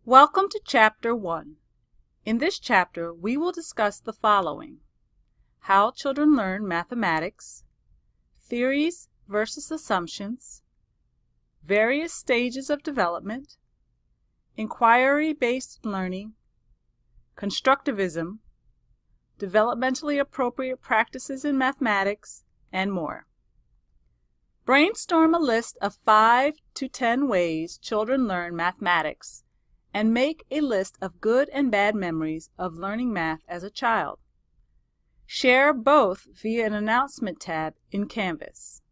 Welcome to Chapter 1. In this chapter, we will discuss the following: how children learn mathematics, theories versus assumptions, various stages of development, inquiry-based learning, constructivism, developmentally appropriate practices in mathematics, and more. Brainstorm a list of 5 to 10 ways children learn mathematics and make a list of good and bad memories of learning math as a child. Share both via an announcement tab in Canvas.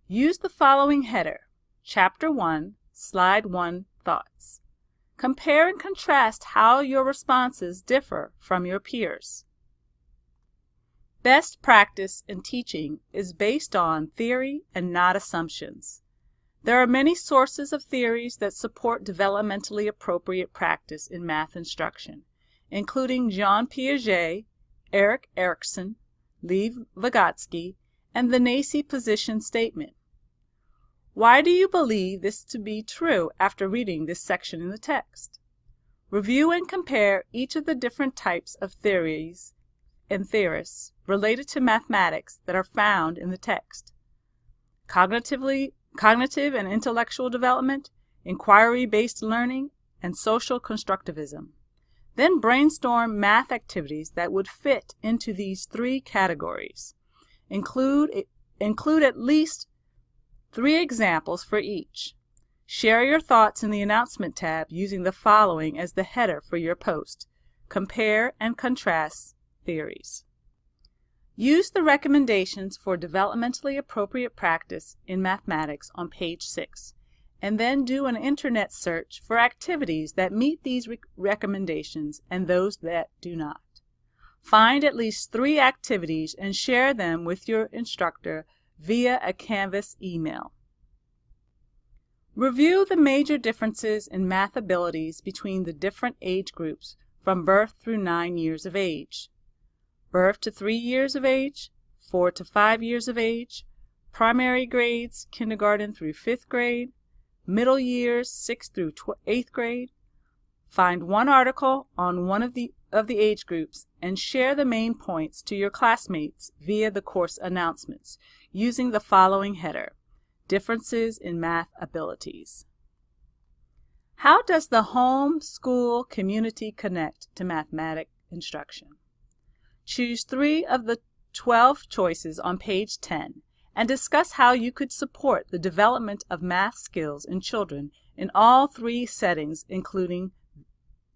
Use the following header: Chapter 1, Slide 1 Thoughts. Compare and contrast how your responses differ from your peers. Best practice in teaching is based on theory and not assumptions. There are many sources of theories that support developmentally appropriate practice in math instruction, including Jean Piaget, Erik Erikson, Lev Vygotsky, and the Nacy position statement. Why do you believe this to be true after reading this section in the text? Review and compare each of the different types of theories and theorists related to mathematics that are found in the text: cognitive and intellectual development, inquiry-based learning, and social constructivism. Then brainstorm math activities that would fit into these 3 categories. Include at least 3 examples for each. Share your thoughts in the announcement tab using the following as the header for your post: compare and contrast theories. Use the recommendations for developmentally appropriate practice in mathematics on page 6, and then do an internet search for activities that meet these recommendations and those that do not. Find at least 3 activities and share them with your instructor via a Canvas email. Review the major differences in math abilities between the different age groups from birth through 9 years of age. Birth to 3 years of age, 4 to 5 years of age, primary grades, kindergarten through 5th grade, middle years, 6th through 8th grade. Find one article on one of the age groups and share the main points to your classmates via the course announcements using the following header: differences in math abilities. How does the home school community connect to mathematics instruction? Choose 3 of the 12 choices on page 10 and discuss how you could support the development of math skills in children in all 3 settings, including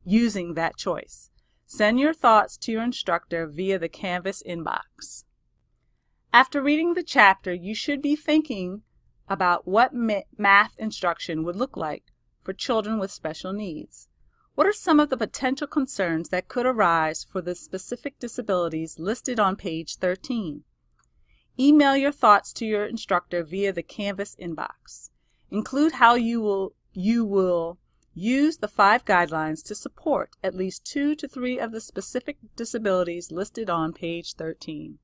using that choice. Send your thoughts to your instructor via the Canvas inbox. After reading the chapter, you should be thinking about what math instruction would look like for children with special needs. What are some of the potential concerns that could arise for the specific disabilities listed on page 13? Email your thoughts to your instructor via the Canvas inbox. Include how you will use the 5 guidelines to support at least 2 to 3 of the specific disabilities listed on page 13.